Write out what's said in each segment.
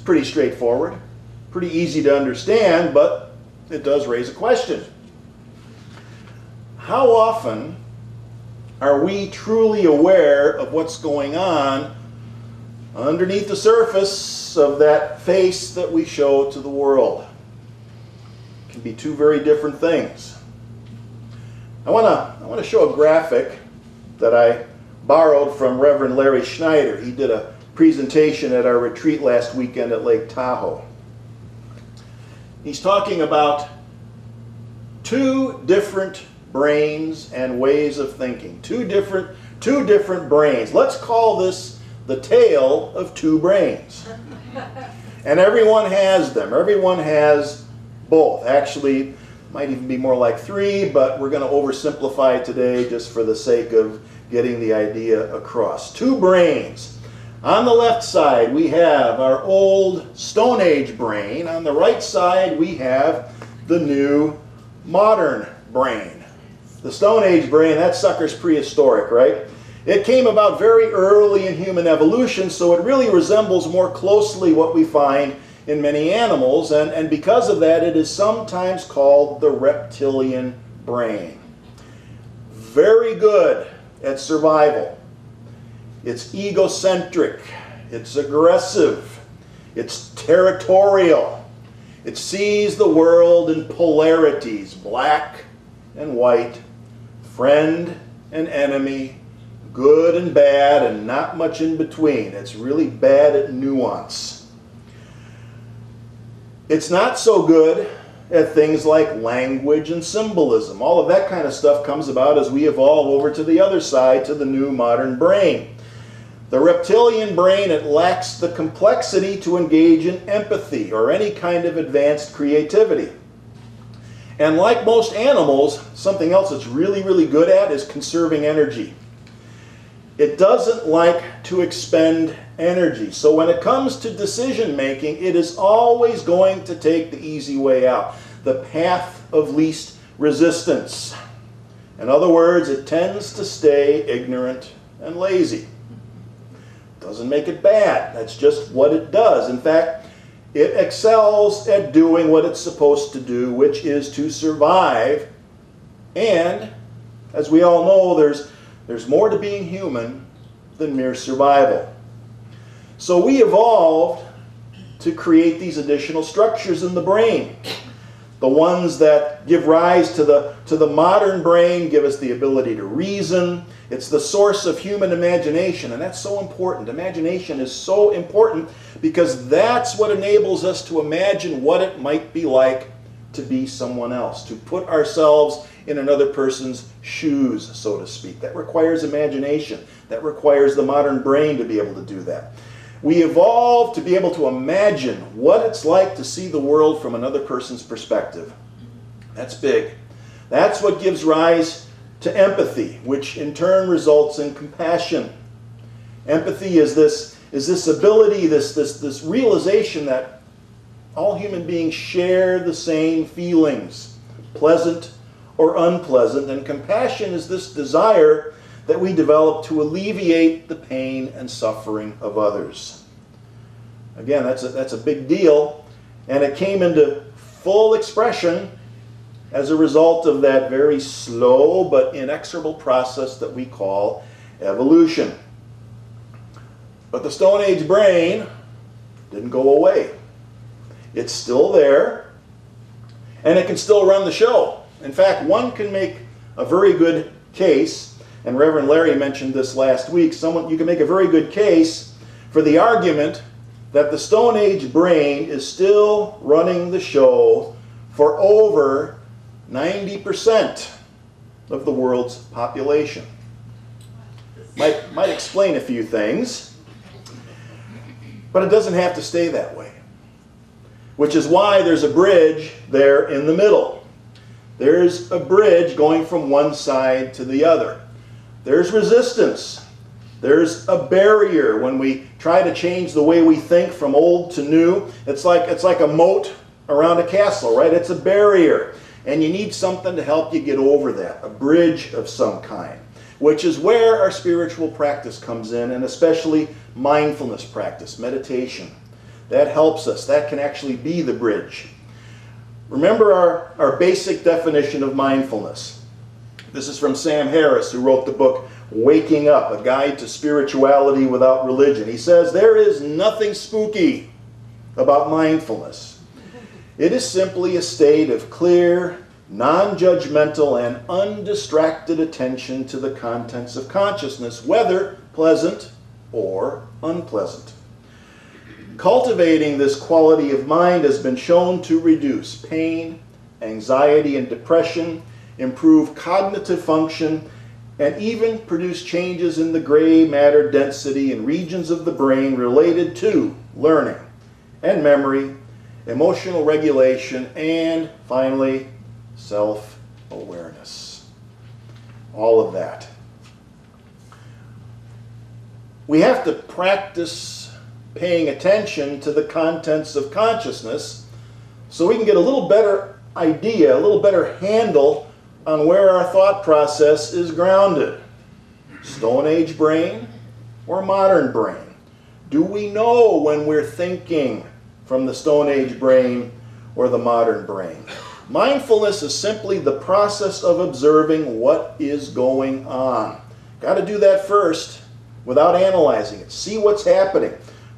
pretty straightforward, pretty easy to understand, but it does raise a question. How often are we truly aware of what's going on underneath the surface of that face that we show to the world? It can be two very different things. I want to show a graphic that I borrowed from Reverend Larry Schneider. He did a presentation at our retreat last weekend at Lake Tahoe. He's talking about two different brains and ways of thinking. Two different brains. Let's call this the tale of two brains. And everyone has them. Everyone has both. Actually, might even be more like three, but we're going to oversimplify it today just for the sake of getting the idea across. Two brains. On the left side, we have our old Stone Age brain. On the right side, we have the new modern brain. The Stone Age brain, that sucker's prehistoric, right? It came about very early in human evolution, so it really resembles more closely what we find in many animals, and because of that, it is sometimes called the reptilian brain. Very good at survival. It's egocentric. It's aggressive. It's territorial. It sees the world in polarities, black and white, friend and enemy, good and bad, and not much in between. It's really bad at nuance. It's not so good at things like language and symbolism. All of that kind of stuff comes about as we evolve over to the other side, to the new modern brain. The reptilian brain, it lacks the complexity to engage in empathy or any kind of advanced creativity. And like most animals, something else it's really, really good at is conserving energy. It doesn't like to expend energy. So when it comes to decision making, it is always going to take the easy way out, the path of least resistance. In other words, it tends to stay ignorant and lazy. Doesn't make it bad. That's just what it does. In fact, it excels at doing what it's supposed to do, which is to survive. And, as we all know, there's more to being human than mere survival. So we evolved to create these additional structures in the brain. The ones that give rise to the modern brain give us the ability to reason. It's the source of human imagination, and that's so important. Imagination is so important because that's what enables us to imagine what it might be like to be someone else, to put ourselves in another person's shoes, so to speak. That requires imagination. That requires the modern brain to be able to do that. We evolved to be able to imagine what it's like to see the world from another person's perspective. That's big. That's what gives rise to empathy, which in turn results in compassion. Empathy is this ability, this realization that all human beings share the same feelings, pleasant or unpleasant, and compassion is this desire that we develop to alleviate the pain and suffering of others. Again, that's a big deal, and it came into full expression as a result of that very slow but inexorable process that we call evolution. But the Stone Age brain didn't go away. It's still there, and it can still run the show. In fact, one can make a very good case, and Reverend Larry mentioned this last week, you can make a very good case for the argument that the Stone Age brain is still running the show for over 90% of the world's population. Might explain a few things, but it doesn't have to stay that way. Which is why there's a bridge there in the middle. There's a bridge going from one side to the other. There's resistance. There's a barrier when we try to change the way we think from old to new. It's like a moat around a castle, right? It's a barrier. And you need something to help you get over that, a bridge of some kind, which is where our spiritual practice comes in, and especially mindfulness practice, meditation. that helps us. That can actually be the bridge. Remember our basic definition of mindfulness. This is from Sam Harris, who wrote the book Waking Up, A Guide to Spirituality Without Religion. He says, there is nothing spooky about mindfulness. It is simply a state of clear, non-judgmental, and undistracted attention to the contents of consciousness, whether pleasant or unpleasant. Cultivating this quality of mind has been shown to reduce pain, anxiety, and depression, improve cognitive function, and even produce changes in the gray matter density in regions of the brain related to learning and memory, emotional regulation, and finally, self-awareness. All of that. We have to practice paying attention to the contents of consciousness so we can get a little better idea, a little better handle on where our thought process is grounded. Stone Age brain or modern brain? Do we know when we're thinking from the Stone Age brain or the modern brain? Mindfulness is simply the process of observing what is going on. Got to do that first without analyzing it. See what's happening.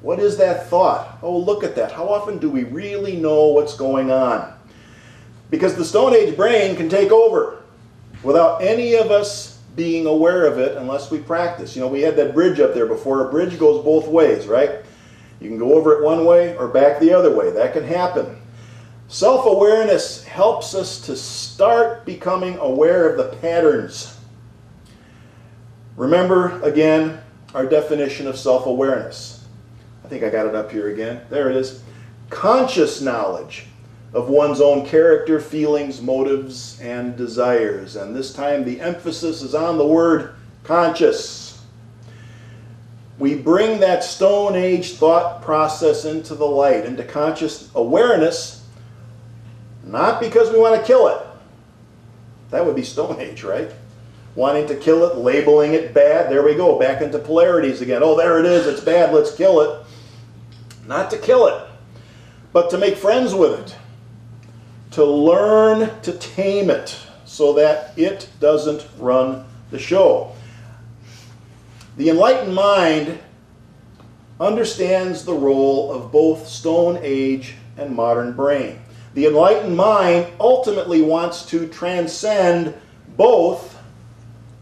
What is that thought? Oh, look at that. How often do we really know what's going on? Because the Stone Age brain can take over without any of us being aware of it unless we practice. You know, we had that bridge up there before. A bridge goes both ways, right? You can go over it one way or back the other way. That can happen. Self-awareness helps us to start becoming aware of the patterns. Remember, again, our definition of self-awareness. I think I got it up here again. There it is. Conscious knowledge of one's own character, feelings, motives, and desires. And this time the emphasis is on the word conscious. We bring that Stone Age thought process into the light, into conscious awareness, not because we want to kill it. That would be Stone Age, right? Wanting to kill it, labeling it bad. There we go, back into polarities again. Oh, there it is, it's bad, let's kill it. Not to kill it, but to make friends with it. To learn to tame it so that it doesn't run the show. The enlightened mind understands the role of both Stone Age and modern brain. The enlightened mind ultimately wants to transcend both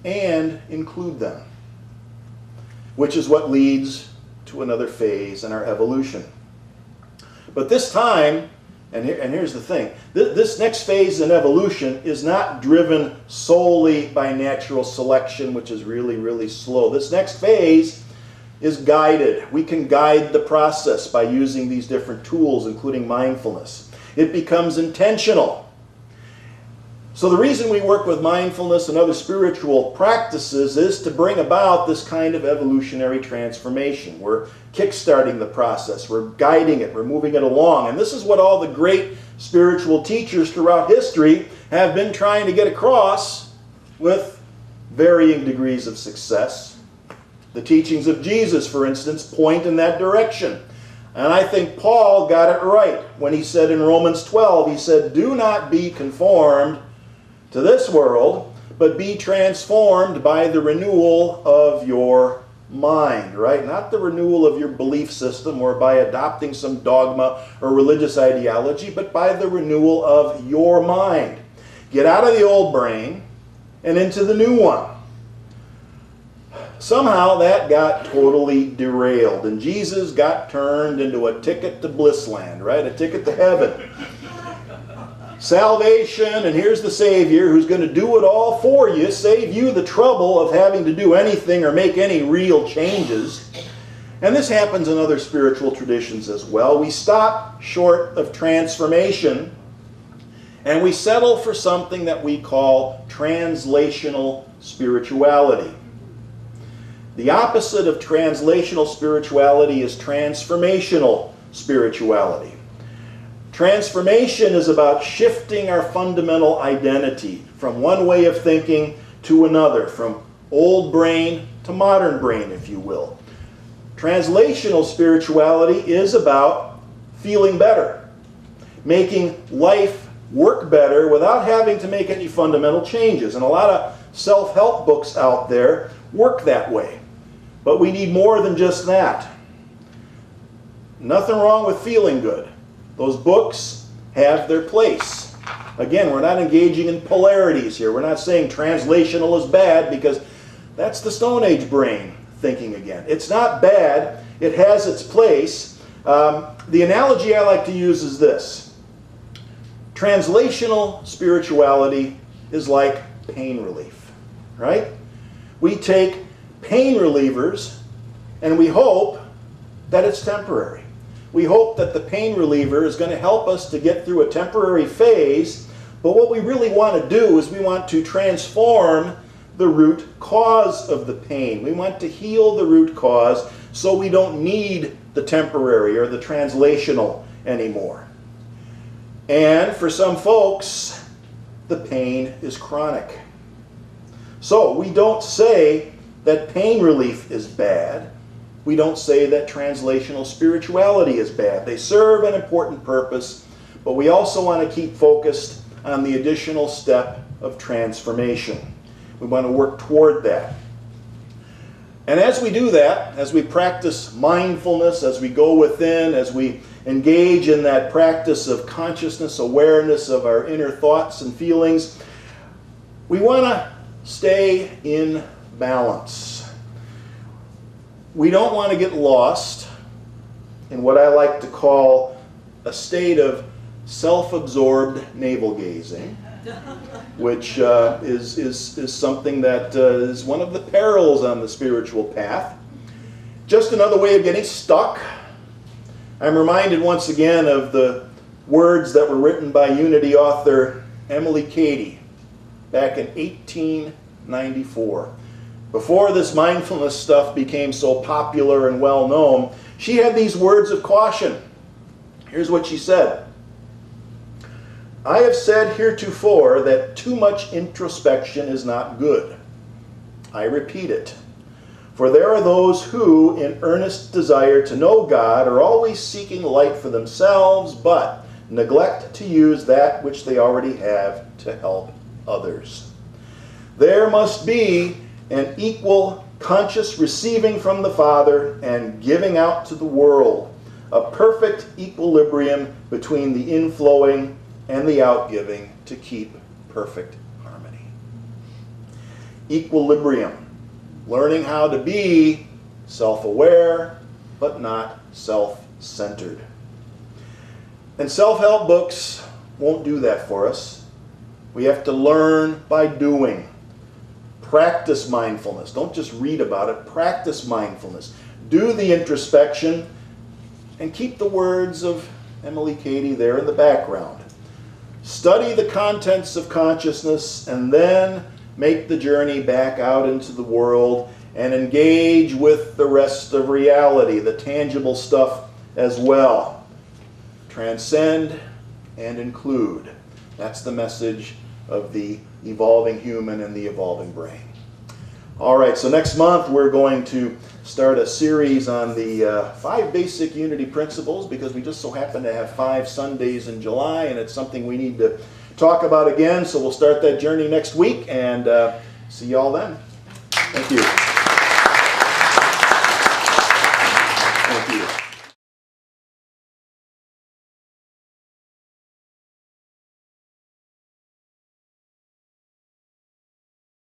and include them, which is what leads to another phase in our evolution. But this time, and here's the thing, this next phase in evolution is not driven solely by natural selection, which is really, really slow. This next phase is guided. We can guide the process by using these different tools, including mindfulness. It becomes intentional. So the reason we work with mindfulness and other spiritual practices is to bring about this kind of evolutionary transformation. We're kickstarting the process, we're guiding it, we're moving it along. And this is what all the great spiritual teachers throughout history have been trying to get across with varying degrees of success. The teachings of Jesus, for instance, point in that direction. And I think Paul got it right when he said in Romans 12, he said, "Do not be conformed to this world, but be transformed by the renewal of your mind," right? Not the renewal of your belief system or by adopting some dogma or religious ideology, but by the renewal of your mind. Get out of the old brain and into the new one. Somehow that got totally derailed, and Jesus got turned into a ticket to Blissland, right? A ticket to heaven. Salvation, and here's the Savior who's going to do it all for you, save you the trouble of having to do anything or make any real changes. And this happens in other spiritual traditions as well. We stop short of transformation, and we settle for something that we call translational spirituality. The opposite of translational spirituality is transformational spirituality. Transformation is about shifting our fundamental identity from one way of thinking to another, from old brain to modern brain, if you will. Translational spirituality is about feeling better, making life work better without having to make any fundamental changes. And a lot of self-help books out there work that way. But we need more than just that. Nothing wrong with feeling good. Those books have their place. Again, we're not engaging in polarities here. We're not saying translational is bad, because that's the Stone Age brain thinking again. It's not bad. It has its place. The analogy I like to use is this. Translational spirituality is like pain relief, right? We take pain relievers and we hope that it's temporary. We hope that the pain reliever is going to help us to get through a temporary phase, but what we really want to do is we want to transform the root cause of the pain. We want to heal the root cause so we don't need the temporary or the translational anymore. And for some folks, the pain is chronic. So we don't say that pain relief is bad. We don't say that translational spirituality is bad. They serve an important purpose, but we also want to keep focused on the additional step of transformation. We want to work toward that. And as we do that, as we practice mindfulness, as we go within, as we engage in that practice of consciousness, awareness of our inner thoughts and feelings, we want to stay in balance. We don't want to get lost in what I like to call a state of self-absorbed navel-gazing, which is something that is one of the perils on the spiritual path. Just another way of getting stuck. I'm reminded once again of the words that were written by Unity author Emily Cady back in 1894. Before this mindfulness stuff became so popular and well known, she had these words of caution. Here's what she said. I have said heretofore that too much introspection is not good. I repeat it. For there are those who, in earnest desire to know God, are always seeking light for themselves, but neglect to use that which they already have to help others. There must be an equal conscious receiving from the Father and giving out to the world, a perfect equilibrium between the inflowing and the outgiving to keep perfect harmony. Equilibrium. Learning how to be self-aware, but not self-centered. And self-help books won't do that for us. We have to learn by doing. Practice mindfulness. Don't just read about it. Practice mindfulness. Do the introspection and keep the words of Emily Cady there in the background. Study the contents of consciousness and then make the journey back out into the world and engage with the rest of reality, the tangible stuff as well. Transcend and include. That's the message of the evolving human and the evolving brain. All right, so next month we're going to start a series on the 5 basic unity principles, because we just so happen to have 5 Sundays in July, and it's something we need to talk about again. So we'll start that journey next week, and see you all then. Thank you.